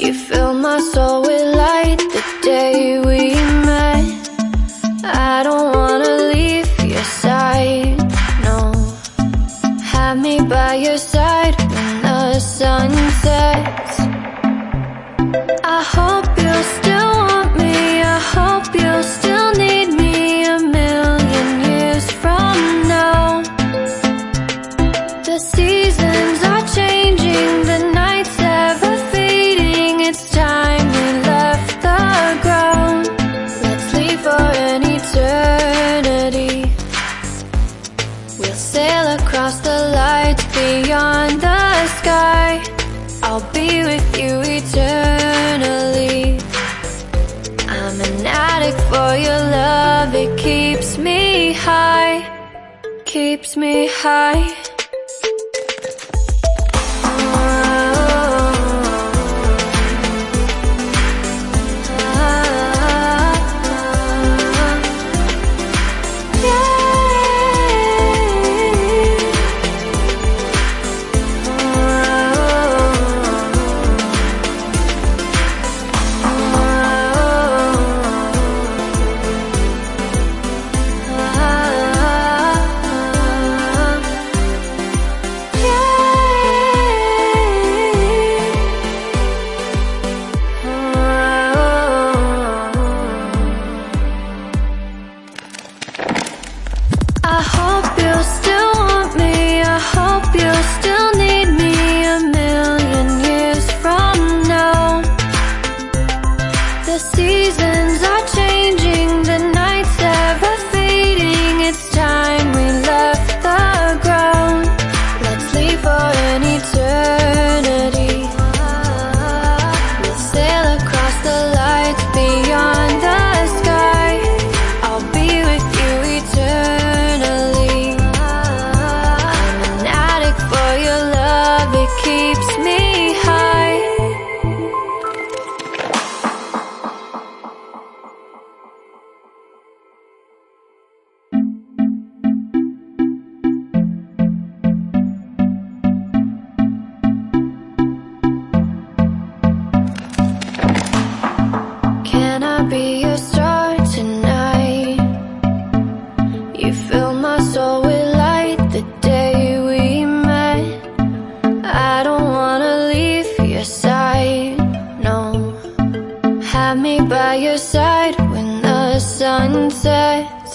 You fill my soul with light the day we met. I don't wanna leave your side, no. Have me by your side when the sun sets. I hope you'll still want me, I hope you'll still need me a million years from now. The seasons are changing, the nights ever fading. It's time we left the ground. Let's leave for an eternity. We'll sail across the lights beyond the sky. I'll be with you eternally. I'm an addict for your love, it keeps me high, keeps me high. I hope you'll still want me, I hope you'll still need me a million years from now. The seasons are changing, the nights ever fading. It's time we left the ground. Let's leave for an eternity. We'll sail across the lights beyond the sky. I'll be with you eternally. I'm an addict for your love, it keeps me high. Can I be your star tonight? You fill my soul with light the day we met. I don't wanna leave your side, no. Have me by your side when the sun sets.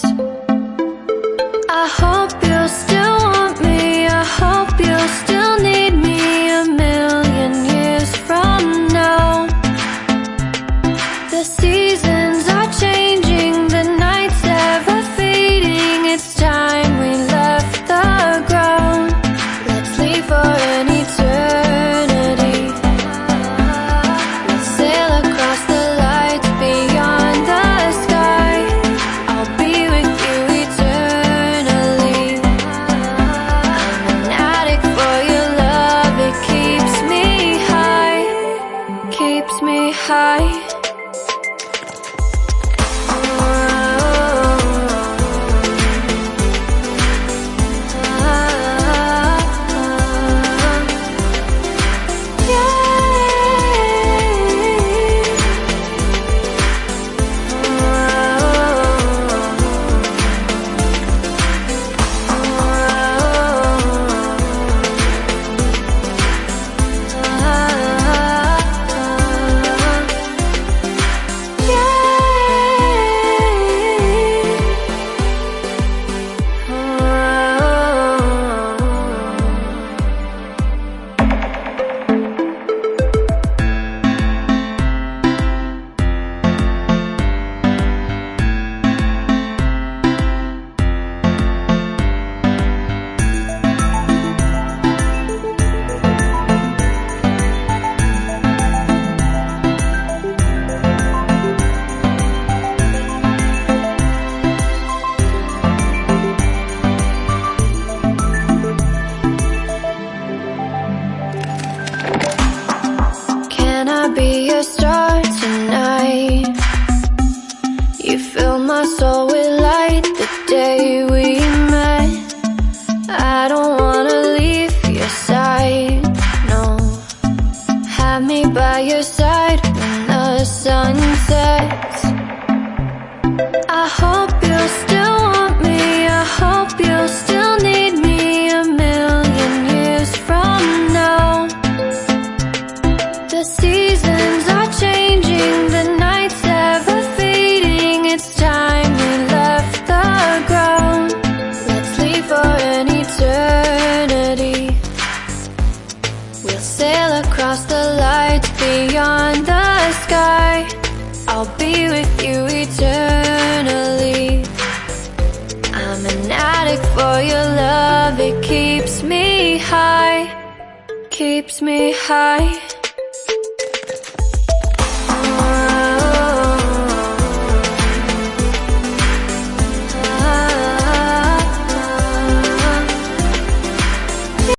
I hope you'll still want me, I hope you'll still need me a million years from now. The seasons are changing, the nights ever fading. It's time we left the ground. Let's leave for an eternity. We'll sail across the lights beyond the sky. I'll be with you eternally. I'm an addict for your love, it keeps me high, keeps me high. by your side. addict for your love. It keeps me high, keeps me high.